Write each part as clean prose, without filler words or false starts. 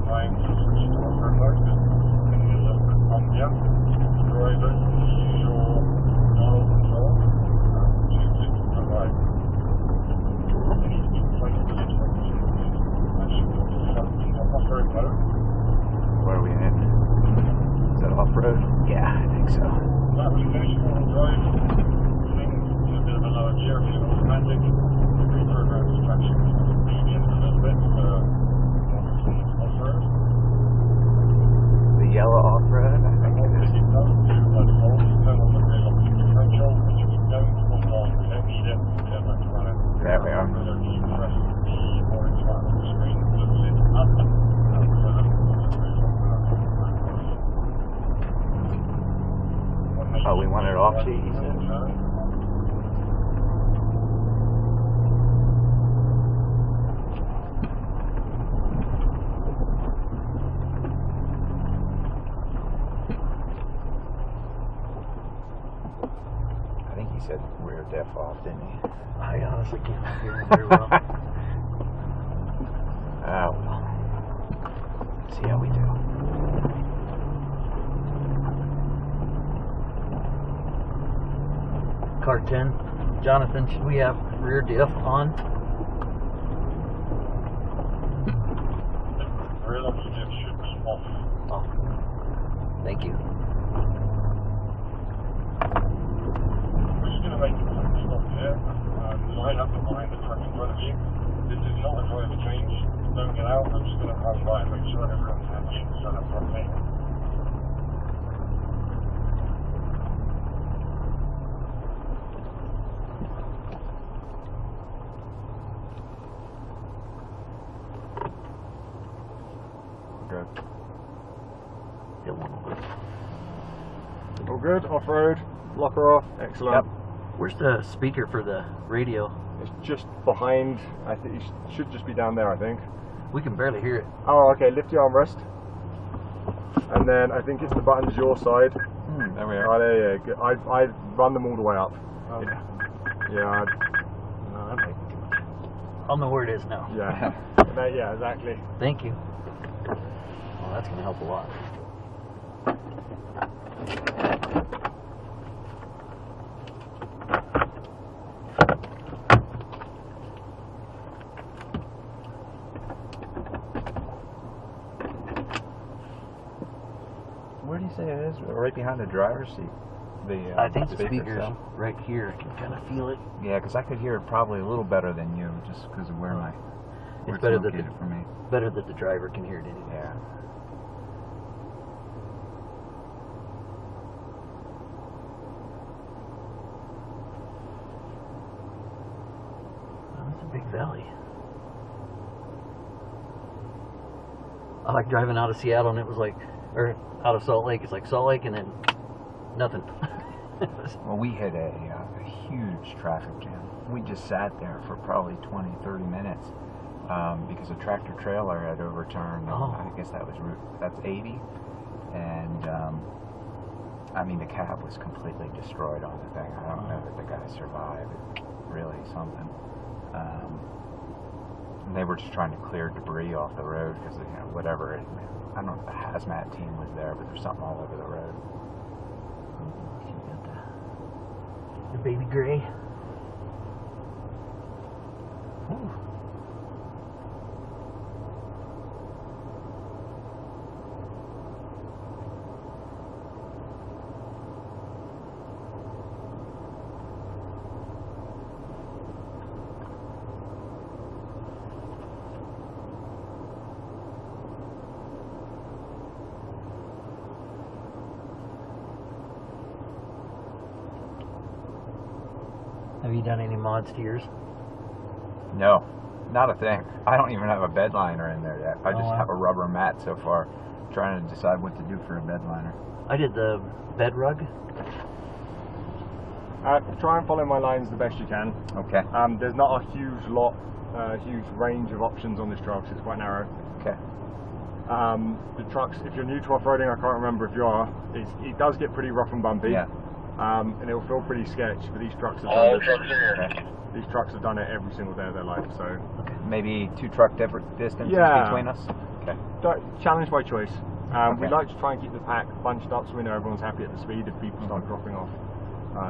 time to switch to off-road mode, and a little bit bumpier. Driver, your dial control, to click to right. You need to be quite close to that should put yourself into off-road mode. What are we in? Is that off-road? Yeah, I think so. That was finished all drive. Things in a bit of a lower gear, if you're automatic. The reprogrammed traction is medium a little bit, off-road. The yellow off-road, I think it is. It does do by default, turn on the rear optic differential, which we don't put on, we don't need it, we don't have to run it. There we are. We don't need to press the orange button on the screen, lifts it up, so that Oh, we want it off, he said. I think he said rear def off, didn't he? I honestly can't hear him very well. Ah, well. See how we do. Car 10. Jonathan, should we have rear diff on? Rear optic diff should be off. Oh. Thank you. We're just going to make a quick stop here. Line up behind the truck in front of you. This is not a driver change. Don't get out. I'm just going to run by and make sure everyone's happy and set up properly. Good. Still one more. All good, off-road, blocker off, excellent. Yep. Where's the speaker for the radio? It's just behind, I think it should just be down there, I think. We can barely hear it. Oh, okay, lift your armrest. And then I think it's the buttons your side. There we are. Oh, there you go. I run them all the way up. Okay. Yeah, No, that might be too much. I'll know where it is now. yeah. Yeah, exactly. Thank you. Well, that's going to help a lot. Where do you say it is? Right behind the driver's seat? I think the speaker's itself? right here. I can kind of feel it. Yeah, because I could hear it probably a little better than you, just because of where It's it's better that located for me. better that the driver can hear it anyway. Yeah. Oh, that's a big valley. I like driving out of Seattle and it was like, or out of Salt Lake. It's like Salt Lake and then nothing. Well, we hit a huge traffic jam. We just sat there for probably 20, 30 minutes because a tractor trailer had overturned. Oh. I guess that was that's 80. And I mean, the cab was completely destroyed on the thing. I don't know that the guy survived. Really something. And they were just trying to clear debris off the road because, you know, whatever. I don't know if the hazmat team was there, but there's something all over the road. She got the baby gray. Ooh. Have you done any mods to yours? No, not a thing. I don't even have a bed liner in there yet. I just wow. have a rubber mat so far, trying to decide what to do for a bed liner. I did the bed rug. Try and follow my lines the best you can. Okay. There's not a huge range of options on this truck, so it's quite narrow. Okay. The trucks, if you're new to off-roading, I can't remember if you are, it does get pretty rough and bumpy. Yeah. And it'll feel pretty sketch, but these trucks have done trucks are here. These trucks have done it every single day of their life, so. Maybe 2 truck distance Yeah. between us? Okay. Challenge by choice. We Okay. like to try and keep the pack bunched up so we know everyone's happy at the speed. If people start dropping off,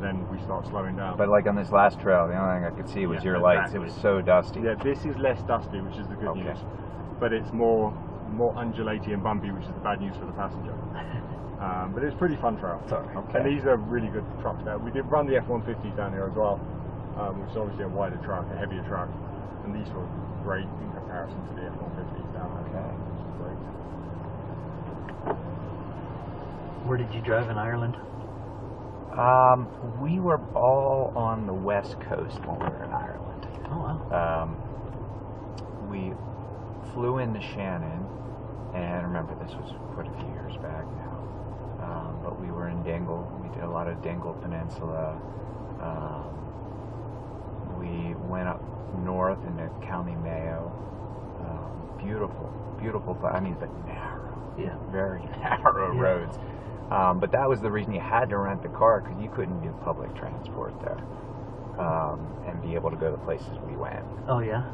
then we start slowing down. But like on this last trail, the only thing I could see was Yeah, your lights. exactly. It was so dusty. Yeah, this is less dusty, which is the good Okay. news. But it's more undulaty and bumpy, which is the bad news for the passenger. But it's a pretty fun trail. Sorry. Okay. And these are really good trucks now. We did run the F-150s down here as well, which is obviously a wider truck, a heavier truck. And these were great in comparison to the F-150s down there. Okay. Which is great. Where did you drive in Ireland? We were all on the west coast when we were in Ireland. Oh wow. We flew into Shannon, and remember this was quite a few years back now. But we were in Dingle. We did a lot of Dingle Peninsula. We went up north into County Mayo. Beautiful. I mean, but narrow. Yeah. Very narrow Yeah. roads. But that was the reason you had to rent the car, because you couldn't do public transport there and be able to go to places we went. Oh yeah.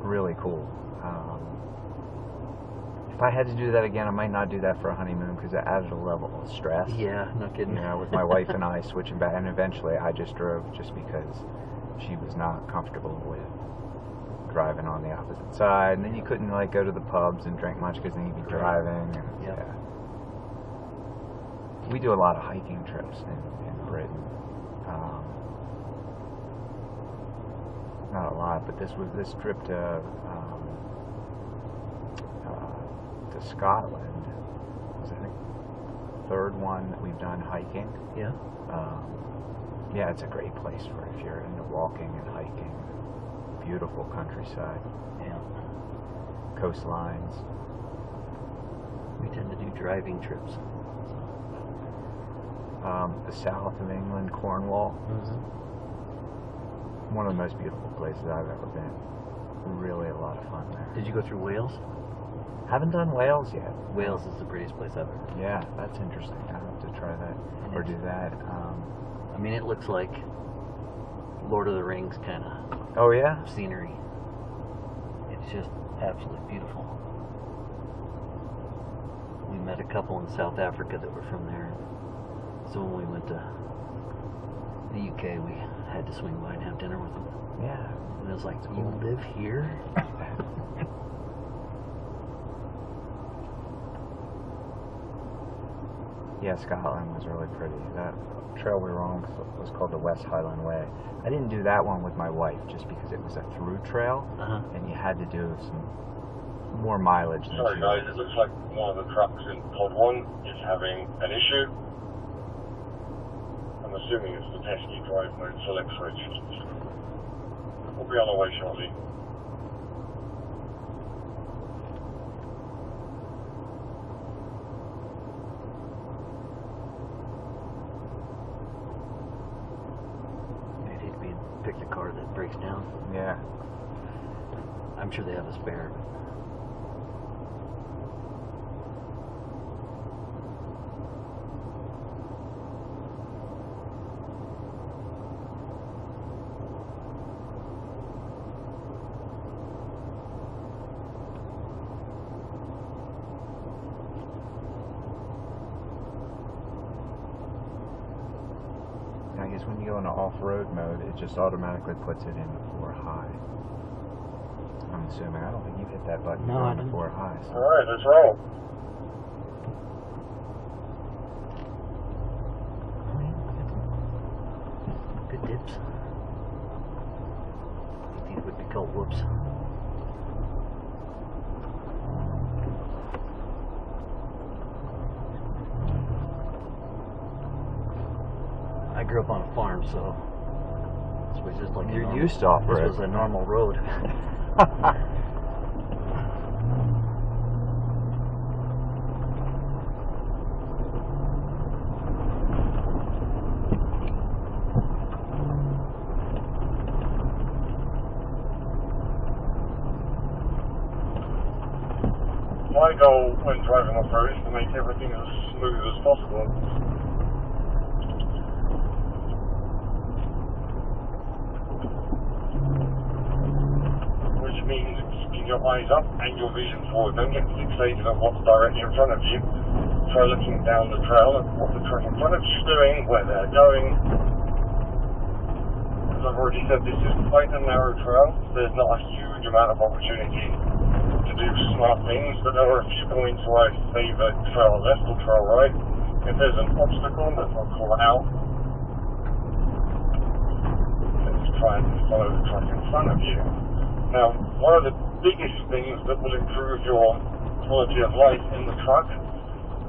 Really cool. If I had to do that again, I might not do that for a honeymoon, because it added a level of stress. Yeah. No kidding. You know, with my wife and I switching back, and eventually I just drove just because she was not comfortable with driving on the opposite side, and then you couldn't like go to the pubs and drink much because then you'd be driving. And, Yep. yeah. We do a lot of hiking trips in Britain. Not a lot, but this trip to Scotland was, I think, the third one that we've done hiking. Yeah. Yeah, it's a great place for if you're into walking and hiking. Beautiful countryside, Yeah. coastlines. We tend to do driving trips. The south of England, Cornwall, one of the most beautiful places I've ever been. Really a lot of fun there. Did you go through Wales? Haven't done Wales yet. Wales is the prettiest place ever. Yeah, that's interesting. I'll have to try that or do that. I mean, it looks like Lord of the Rings kind of Oh yeah. scenery. It's just absolutely beautiful. We met a couple in South Africa that were from there. So when we went to the UK, we had to swing by and have dinner with them. Yeah. And it was like, Cool. you live here? Yeah, Scotland was really pretty. That trail we were on was called the West Highland Way. I didn't do that one with my wife just because it was a through trail, and you had to do some more mileage than Sorry she guys, would. it looks like one of the trucks in pod 1 is having an issue. I'm assuming it's the Tesky drive mode select switch. We'll be on our way shortly. I'd hate to pick the car that breaks down. Yeah. I'm sure they have a spare. I guess when you go into off-road mode, it just automatically puts it in 4 high. I'm assuming. I don't think you hit that button No, to go I into didn't. 4 high. So. Alright, let's roll. Oh, yeah, good dips. These would be called whoops. I grew up on a farm, so this was just like a You're normal- used to off-road. This was a normal road. My goal when driving off-road is to make everything as smooth as possible. means keeping your eyes up and your vision forward. Don't get fixated on what's directly in front of you. Try looking down the trail at what the truck in front of you is doing, where they're going. As I've already said, this is quite a narrow trail. There's not a huge amount of opportunity to do smart things, but there are a few points where I favour trail left or trail right. If there's an obstacle, I'll call it out. Let's try and follow the truck in front of you. Now, one of the biggest things that will improve your quality of life in the truck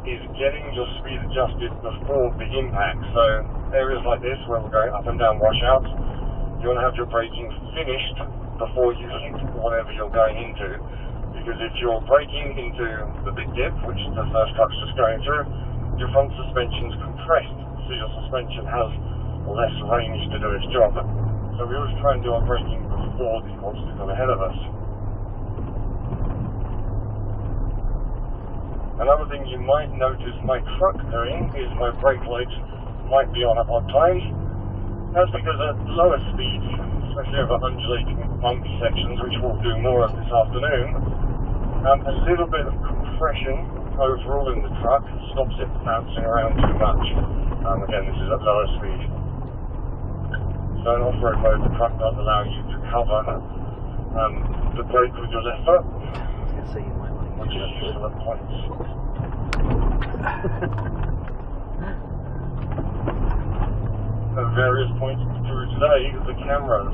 is getting your speed adjusted before big impact. So areas like this where we're going up and down washouts, you want to have your braking finished before you hit whatever you're going into. Because if you're braking into the big dip, which the first truck's just going through, your front suspension's compressed, so your suspension has less range to do its job. So we always try and do our braking before the obstacle ahead of us. Another thing you might notice my truck doing is my brake lights might be on at odd times. That's because at lower speeds, especially over undulating bumpy sections, which we'll do more of this afternoon, a little bit of compression overall in the truck stops it bouncing around too much. Again, this is at lower speed. So in off-road mode, the truck does allow you to cover the brake with your left foot, So you might want to which use is useful at points. At various points through today, the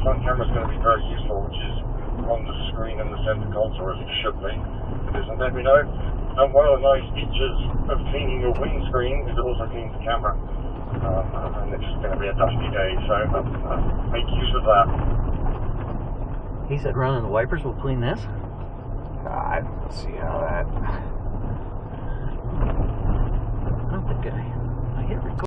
front camera is going to be very useful, which is on the screen in the center console, as it should be. If it isn't, let me know. And one of the nice features of cleaning your windscreen is it also cleans the camera. And it's going to be a dusty day, so make use of that. He said running the wipers will clean this? I don't see how that